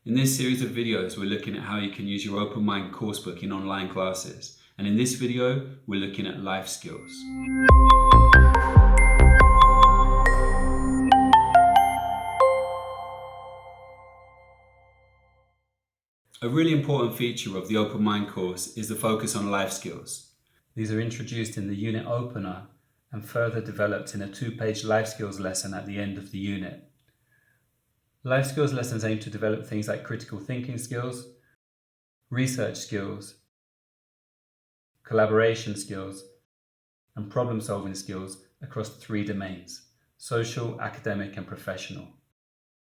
In this series of videos, we're looking at how you can use your Open Mind coursebook in online classes. And in this video, we're looking at life skills. A really important feature of the Open Mind course is the focus on life skills. These are introduced in the unit opener and further developed in a 2-page life skills lesson at the end of the unit. Life skills lessons aim to develop things like critical thinking skills, research skills, collaboration skills, and problem-solving skills across 3 domains: social, academic, and professional.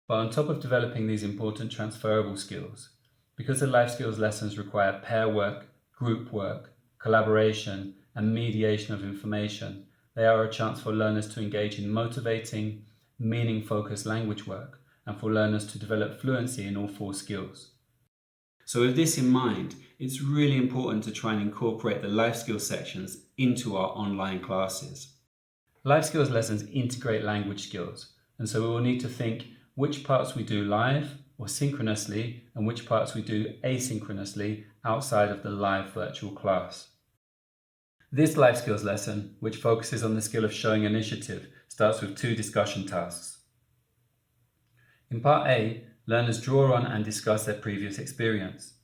But on top of developing these important transferable skills, because the life skills lessons require pair work, group work, collaboration, and mediation of information, they are a chance for learners to engage in motivating, meaning-focused language work, and for learners to develop fluency in all 4 skills. So with this in mind, it's really important to try and incorporate the life skills sections into our online classes. Life skills lessons integrate language skills, and so we will need to think which parts we do live or synchronously and which parts we do asynchronously outside of the live virtual class. This life skills lesson, which focuses on the skill of showing initiative, starts with 2 discussion tasks. In Part A, learners draw on and discuss their previous experience.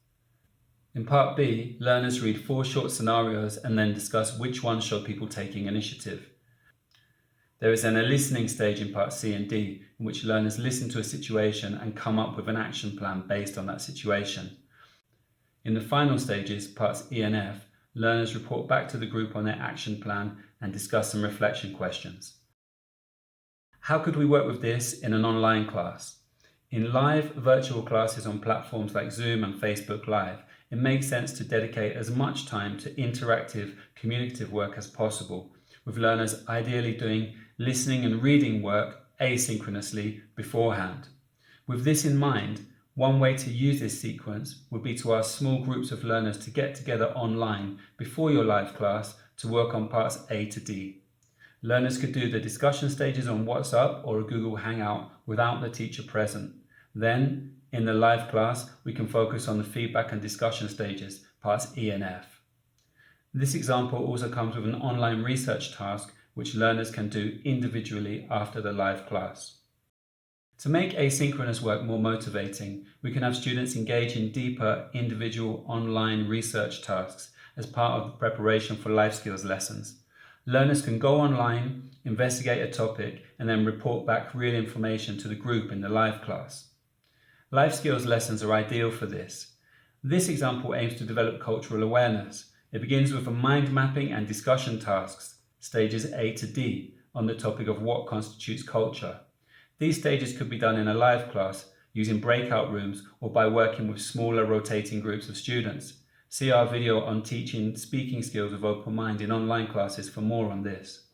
In Part B, learners read 4 short scenarios and then discuss which ones show people taking initiative. There is then a listening stage in Part C and D, in which learners listen to a situation and come up with an action plan based on that situation. In the final stages, Parts E and F, learners report back to the group on their action plan and discuss some reflection questions. How could we work with this in an online class? In live virtual classes on platforms like Zoom and Facebook Live, it makes sense to dedicate as much time to interactive, communicative work as possible, with learners ideally doing listening and reading work asynchronously beforehand. With this in mind, one way to use this sequence would be to ask small groups of learners to get together online before your live class to work on parts A to D. Learners could do the discussion stages on WhatsApp or a Google Hangout without the teacher present. Then, in the live class, we can focus on the feedback and discussion stages, parts E and F. This example also comes with an online research task which learners can do individually after the live class. To make asynchronous work more motivating, we can have students engage in deeper individual online research tasks as part of the preparation for life skills lessons. Learners can go online, investigate a topic, and then report back real information to the group in the live class. Life skills lessons are ideal for this. This example aims to develop cultural awareness. It begins with a mind mapping and discussion tasks, stages A to D, on the topic of what constitutes culture. These stages could be done in a live class, using breakout rooms, or by working with smaller rotating groups of students. See our video on teaching speaking skills with Open Mind in online classes for more on this.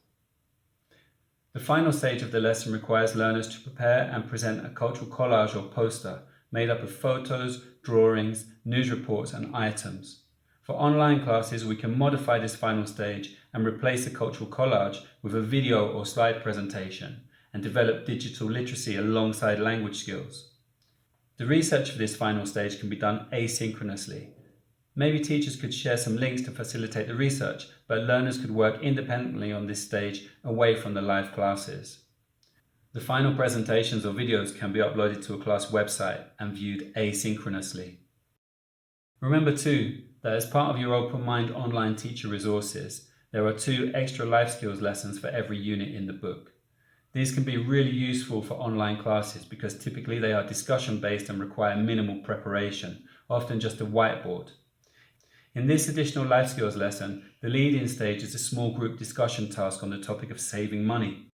The final stage of the lesson requires learners to prepare and present a cultural collage or poster made up of photos, drawings, news reports, and items. For online classes, we can modify this final stage and replace the cultural collage with a video or slide presentation and develop digital literacy alongside language skills. The research for this final stage can be done asynchronously. Maybe teachers could share some links to facilitate the research, but learners could work independently on this stage away from the live classes. The final presentations or videos can be uploaded to a class website and viewed asynchronously. Remember too, that as part of your Open Mind online teacher resources, there are 2 extra life skills lessons for every unit in the book. These can be really useful for online classes because typically they are discussion based and require minimal preparation, often just a whiteboard. In this additional life skills lesson, the lead-in stage is a small group discussion task on the topic of saving money.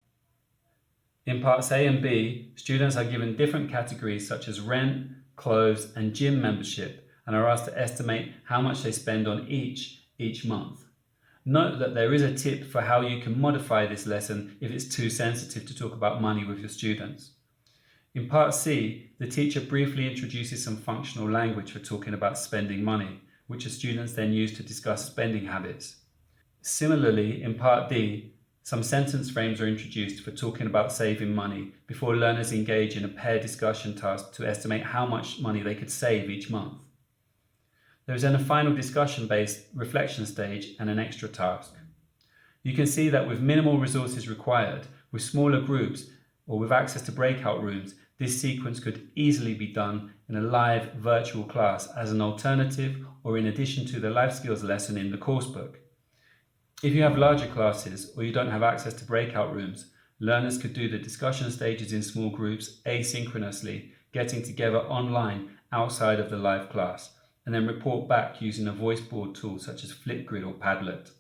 In parts A and B, students are given different categories such as rent, clothes, and gym membership and are asked to estimate how much they spend on each month. Note that there is a tip for how you can modify this lesson if it's too sensitive to talk about money with your students. In Part C, the teacher briefly introduces some functional language for talking about spending money, which the students then use to discuss spending habits. Similarly, in Part D, Some sentence frames are introduced for talking about saving money before learners engage in a paired discussion task to estimate how much money they could save each month. There is then a final discussion-based reflection stage and an extra task. You can see that with minimal resources required, with smaller groups, or with access to breakout rooms, this sequence could easily be done in a live virtual class as an alternative or in addition to the life skills lesson in the coursebook. If you have larger classes or you don't have access to breakout rooms, learners could do the discussion stages in small groups asynchronously, getting together online outside of the live class, and then report back using a voice board tool such as Flipgrid or Padlet.